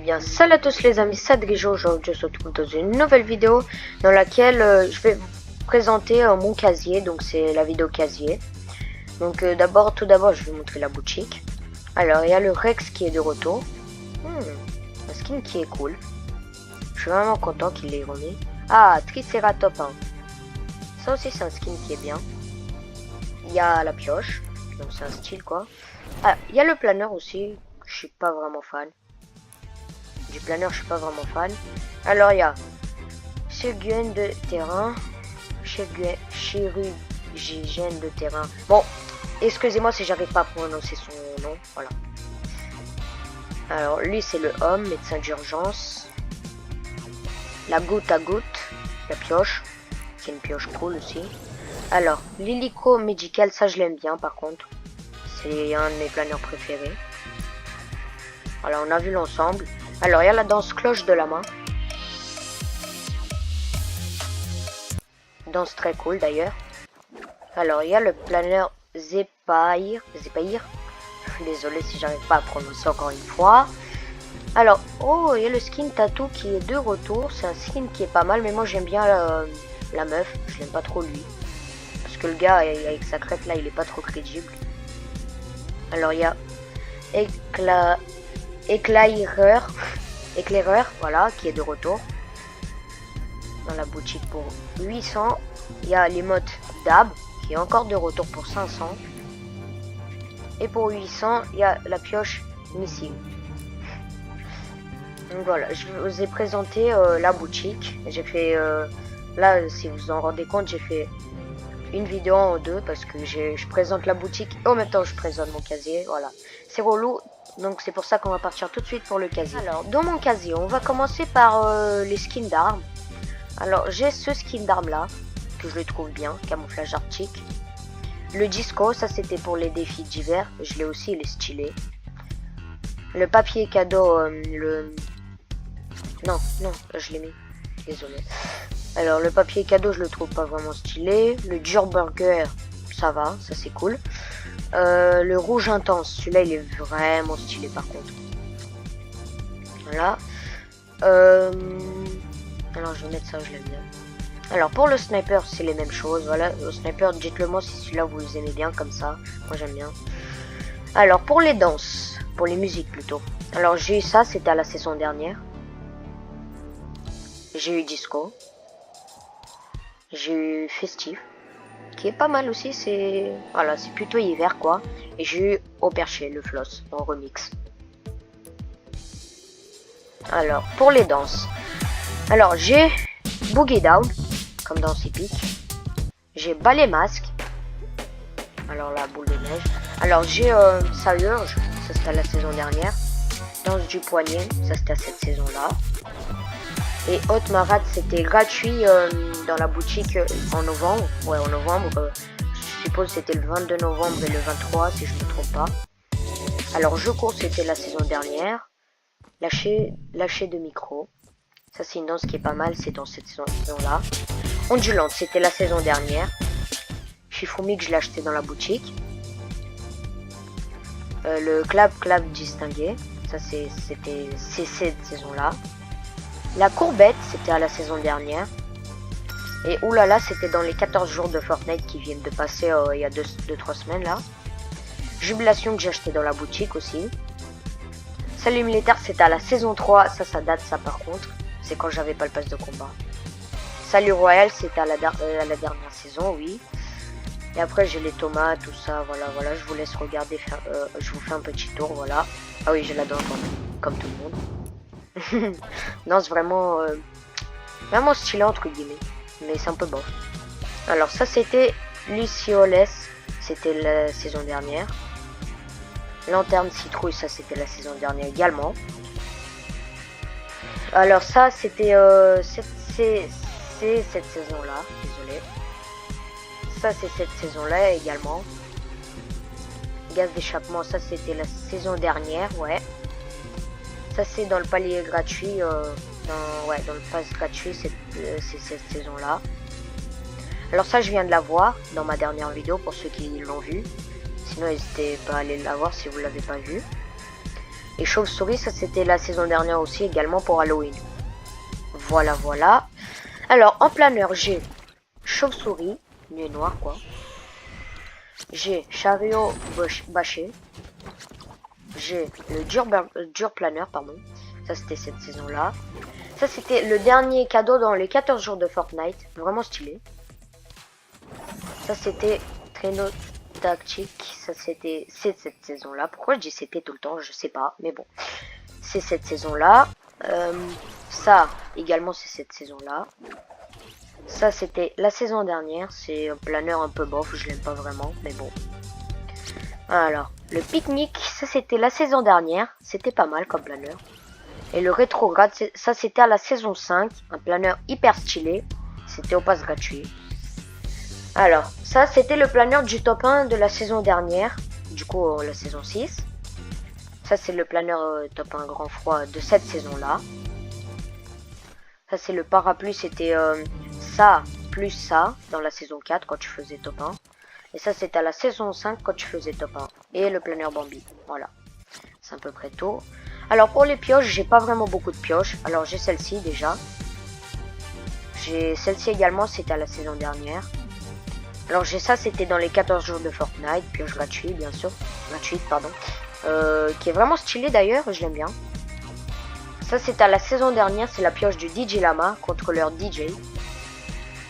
bien, salut à tous les amis, c'est Adrijo. Aujourd'hui je se retrouve dans une nouvelle vidéo dans laquelle je vais vous présenter mon casier. Donc c'est la vidéo casier. Donc tout d'abord je vais vous montrer la boutique. Alors il y a le Rex qui est de retour. Un skin qui est cool. Je suis vraiment content qu'il l'ait remis. Ah, Triceratops 1. Ça aussi c'est un skin qui est bien. Il y a la pioche, donc c'est un style quoi. Ah, il y a le planeur aussi, je suis pas vraiment fan. Du planeur, je suis pas vraiment fan. Alors, il y a chirurgien de terrain. Chirurgien de terrain. Bon, excusez-moi si j'arrive pas à prononcer son nom. Voilà. Alors, lui, c'est le homme, médecin d'urgence. La goutte à goutte. La pioche. C'est une pioche cool aussi. Alors, l'hélico médical, ça, je l'aime bien par contre. C'est un de mes planeurs préférés. Voilà, on a vu l'ensemble. Alors, il y a la danse cloche de la main. Danse très cool d'ailleurs. Alors, il y a le planeur Zepaïr. Désolé si j'arrive pas à prononcer encore une fois. Alors, oh, il y a le skin tattoo qui est de retour. C'est un skin qui est pas mal, mais moi j'aime bien la meuf. Je l'aime pas trop lui. Parce que le gars, avec sa crête là, il est pas trop crédible. Alors, il y a éclaireur, voilà, qui est de retour dans la boutique pour 800. Il y a l'émote Dab qui est encore de retour pour 500. Et pour 800, il y a la pioche missile. Donc voilà, je vous ai présenté la boutique. J'ai fait, là, si vous en rendez compte, j'ai fait une vidéo en deux parce que je présente la boutique et en même temps je présente mon casier. Voilà, c'est relou. Donc c'est pour ça qu'on va partir tout de suite pour le casier. Alors dans mon casier, on va commencer par les skins d'armes. Alors j'ai ce skin d'armes là, que je le trouve bien, camouflage arctique. Le disco, ça c'était pour les défis d'hiver, je l'ai aussi, il est stylé. Le papier cadeau, Non, je l'ai mis, désolé. Alors le papier cadeau, je le trouve pas vraiment stylé. Le dur burger, ça va, ça c'est cool. Le rouge intense, celui-là il est vraiment stylé par contre. Voilà. Alors je vais mettre ça, je l'aime bien. Alors pour le sniper c'est les mêmes choses. Voilà, le sniper, dites-le moi si celui-là vous les aimez bien comme ça. Moi j'aime bien. Alors pour les danses, pour les musiques plutôt. Alors j'ai eu ça, c'était à la saison dernière. J'ai eu disco. J'ai eu festif, qui est pas mal aussi, c'est voilà, c'est plutôt hiver quoi. Et j'ai eu au perché le floss en remix. Alors pour les danses, alors j'ai boogie down comme danse épique, j'ai ballet masque, alors la boule de neige, alors j'ai ça urge, ça c'était à la saison dernière, danse du poignet, ça c'était à cette saison là. Et Hot Marat c'était gratuit dans la boutique en novembre. Ouais, en novembre. Je suppose c'était le 22 novembre et le 23 si je ne me trompe pas. Alors je cours c'était la saison dernière. Lâcher de micro. Ça c'est une danse qui est pas mal, c'est dans cette saison là. Ondulante c'était la saison dernière. Chifourmi que je l'ai acheté dans la boutique. Le clap distingué. Ça c'était cette saison là. La courbette, c'était à la saison dernière. Et oulala, c'était dans les 14 jours de Fortnite qui viennent de passer il y a 2-3 semaines là. Jubilation que j'ai acheté dans la boutique aussi. Salut militaire, c'était à la saison 3. Ça date ça par contre. C'est quand j'avais pas le pass de combat. Salut royal, c'était à la dernière saison, oui. Et après j'ai les tomates, tout ça, voilà. Je vous laisse regarder, je vous fais un petit tour, voilà. Ah oui, j'ai la dent comme tout le monde. Non, c'est vraiment stylé entre guillemets, mais c'est un peu bon. Alors ça c'était Lucioles, c'était la saison dernière. Lanterne citrouille, ça c'était la saison dernière également. Alors ça c'était c'est cette saison là, désolé. Ça c'est cette saison là également. Gaz d'échappement, ça c'était la saison dernière, ouais. Ça c'est dans le palier gratuit, dans le pass gratuit, c'est cette saison là. Alors ça je viens de la voir dans ma dernière vidéo pour ceux qui l'ont vu. Sinon n'hésitez pas à aller la voir si vous l'avez pas vu. Et chauve-souris, ça c'était la saison dernière aussi, également pour Halloween. Voilà, voilà. Alors, en planeur, j'ai chauve-souris, nuit noire quoi. J'ai chariot bâché. J'ai le dur planeur, pardon. Ça c'était cette saison-là. Ça c'était le dernier cadeau dans les 14 jours de Fortnite. Vraiment stylé. Ça c'était traîneau tactique. Ça c'est cette saison-là. Pourquoi je dis c'était tout le temps, je sais pas. Mais bon, c'est cette saison-là. Ça également c'est cette saison-là. Ça c'était la saison dernière. C'est un planeur un peu bof, je l'aime pas vraiment, mais bon. Alors, le pique-nique, ça c'était la saison dernière. C'était pas mal comme planeur. Et le rétrograde, ça c'était à la saison 5. Un planeur hyper stylé. C'était au pass gratuit. Alors, ça c'était le planeur du top 1 de la saison dernière. Du coup, la saison 6. Ça c'est le planeur top 1 grand froid de cette saison-là. Ça c'est le parapluie, c'était ça plus ça dans la saison 4 quand tu faisais top 1. Et ça c'était à la saison 5 quand tu faisais top 1. Et le planeur Bambi, voilà. C'est à peu près tout. Alors pour les pioches, j'ai pas vraiment beaucoup de pioches. Alors j'ai celle-ci déjà. J'ai celle-ci également, c'était à la saison dernière. Alors j'ai ça, c'était dans les 14 jours de Fortnite. Pioche gratuite, bien sûr. Gratuite, pardon. Qui est vraiment stylé d'ailleurs, je l'aime bien. Ça c'était à la saison dernière, c'est la pioche du DJ Lama, contrôleur DJ.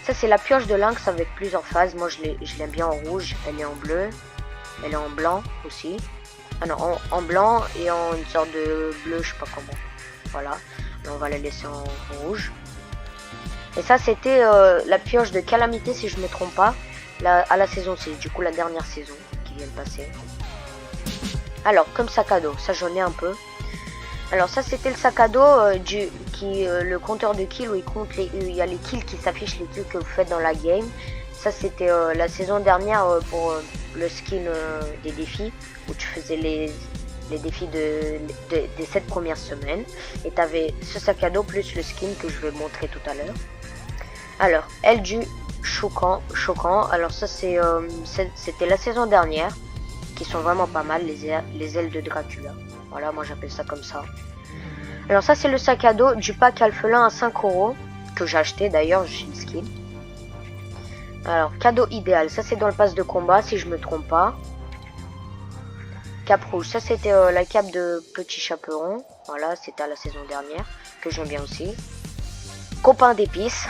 Ça c'est la pioche de Lynx avec plusieurs phases. Moi je l'aime bien en rouge, elle est en bleu. Elle est en blanc aussi. Ah non, en blanc et en une sorte de bleu, je sais pas comment. Voilà, là, on va la laisser en rouge. Et ça c'était la pioche de Calamité si je me trompe pas, à la saison 6, du coup la dernière saison qui vient de passer. Alors comme sac à dos, ça j'en ai un peu. Alors ça c'était le sac à dos le compteur de kills où il y a les kills qui s'affichent, les kills que vous faites dans la game. Ça c'était la saison dernière pour le skin des défis où tu faisais les défis des 7 premières semaines. Et tu avais ce sac à dos plus le skin que je vais montrer tout à l'heure. Alors, aile du choquant. Alors ça c'était la saison dernière, qui sont vraiment pas mal, les ailes de Dracula. Voilà, moi j'appelle ça comme ça. Alors ça c'est le sac à dos du pack Alphelin à 5 €, que j'ai acheté d'ailleurs, j'ai une skin. Alors, cadeau idéal, ça c'est dans le pass de combat si je me trompe pas. Cape rouge, ça c'était la cape de Petit Chaperon. Voilà, c'était à la saison dernière, que j'aime bien aussi. Copain d'épices.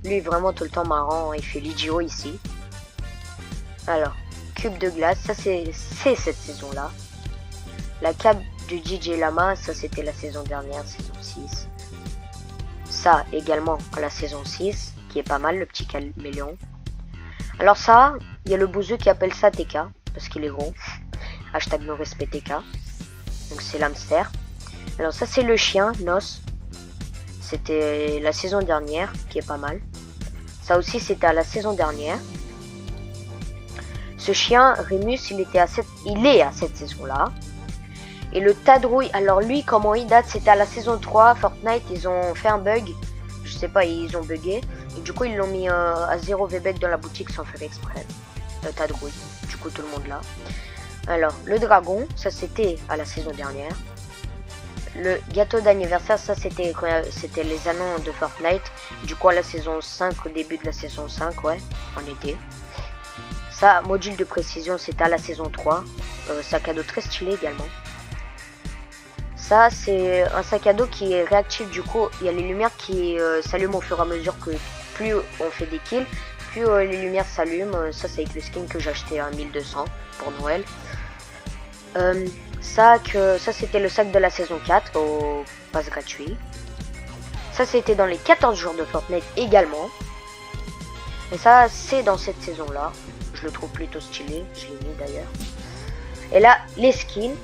Lui vraiment tout le temps marrant, il fait l'idiot ici. Alors, cube de glace, ça c'est cette saison-là. La cape du DJ Lama, ça c'était la saison dernière, saison 6. Ça également à la saison 6, qui est pas mal, le petit caméléon. Alors ça, il y a le bouseux qui appelle ça TK, parce qu'il est gros. Hashtag no respect TK. Donc c'est l'hamster. Alors ça c'est le chien, Nos. C'était la saison dernière, qui est pas mal. Ça aussi c'était à la saison dernière. Ce chien, Remus, il est à cette saison-là. Et le Tadrouille, alors lui, comment il date, c'était à la saison 3, Fortnite, ils ont fait un bug. Je sais pas, ils ont bugué. Et du coup, ils l'ont mis à 0 VBEC dans la boutique sans faire exprès. Le Tadrouille, du coup, tout le monde là. Alors, le dragon, ça c'était à la saison dernière. Le gâteau d'anniversaire, ça c'était les annonces de Fortnite. Du coup, à la saison 5, au début de la saison 5, ouais, en été. Ça, module de précision, c'était à la saison 3. Sac à dos très stylé également. Ça, c'est un sac à dos qui est réactif. Du coup, il y a les lumières qui s'allument au fur et à mesure que plus on fait des kills, plus les lumières s'allument. Ça, c'est avec le skin que j'ai acheté à 1200 pour Noël. Ça c'était le sac de la saison 4 au pass gratuit. Ça, c'était dans les 14 jours de Fortnite également. Et ça, c'est dans cette saison-là. Je le trouve plutôt stylé. Je l'ai mis d'ailleurs. Et là, les skins.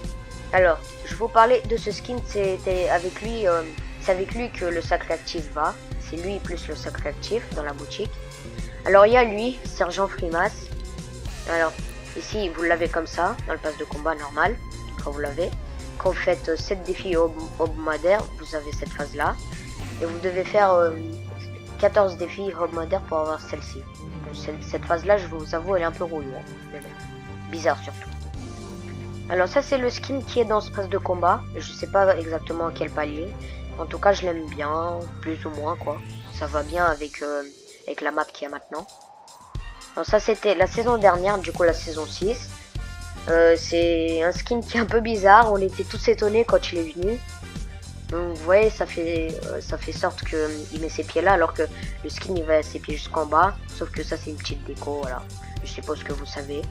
Alors, je vous parlais de ce skin. C'est avec lui que le sac réactif va. C'est lui plus le sac réactif dans la boutique. Alors, il y a lui, Sergent Frimas. Alors, ici, vous l'avez comme ça, dans le pass de combat normal. Quand vous l'avez. Quand vous faites 7 défis hebdomadaires, vous avez cette phase-là. Et vous devez faire 14 défis hebdomadaires pour avoir celle-ci. Cette phase-là, je vous avoue, elle est un peu rouillée. Bizarre surtout. Alors ça c'est le skin qui est dans ce pass de combat. Je sais pas exactement à quel palier. En tout cas je l'aime bien, plus ou moins quoi. Ça va bien avec, avec la map qu'il y a maintenant. Alors ça c'était la saison dernière, du coup la saison 6. C'est un skin qui est un peu bizarre. On était tous étonnés quand il est venu. Donc vous voyez ça fait sorte que il met ses pieds là alors que le skin il va ses pieds jusqu'en bas. Sauf que ça c'est une petite déco, voilà. Je suppose que vous savez.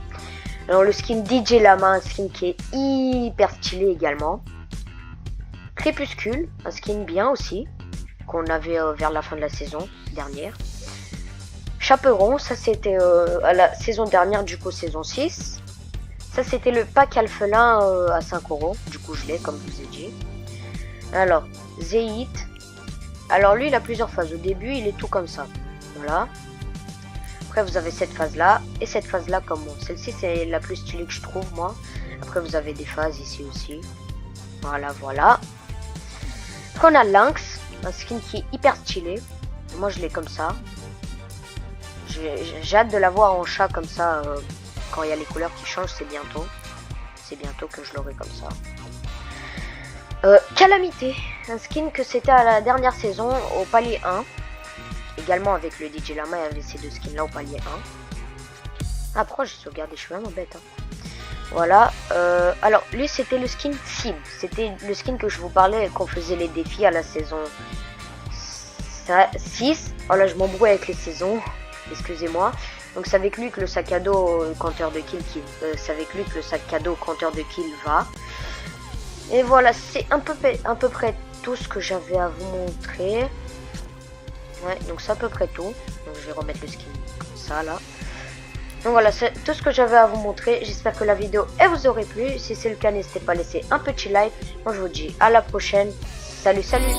Alors le skin DJ Lama, un skin qui est hyper stylé également. Crépuscule, un skin bien aussi, qu'on avait vers la fin de la saison dernière. Chaperon, ça c'était à la saison dernière, du coup saison 6. Ça c'était le pack alphelin à 5 €, du coup je l'ai comme je vous ai dit. Alors, Zéhit. Alors lui il a plusieurs phases, au début il est tout comme ça, voilà. Après vous avez cette phase là et cette phase là comme moi. Celle-ci c'est la plus stylée que je trouve moi. Après vous avez des phases ici aussi. Voilà, voilà. Après on a Lynx, un skin qui est hyper stylé. Moi je l'ai comme ça. J'ai hâte de l'avoir en chat comme ça. Quand il y a les couleurs qui changent, c'est bientôt. C'est bientôt que je l'aurai comme ça. Calamité, un skin que c'était à la dernière saison au palier 1. Également avec le DJ Lama, il y avait ces deux skins là au palier 1. Après j'ai sauvegardé, je suis vraiment bête. Hein. Voilà. Alors lui c'était le skin cible. C'était le skin que je vous parlais qu'on faisait les défis à la saison 6. Oh là je m'embrouille avec les saisons. Excusez-moi. Donc c'est avec lui que le sac à dos compteur de kill c'est avec lui que le sac à dos compteur de kill va. Et voilà, c'est à peu près tout ce que j'avais à vous montrer. Ouais, donc c'est à peu près tout. Donc je vais remettre le skin comme ça là. Donc voilà, c'est tout ce que j'avais à vous montrer. J'espère que la vidéo elle vous aurait plu. Si c'est le cas, n'hésitez pas à laisser un petit like. Moi je vous dis à la prochaine. Salut, salut.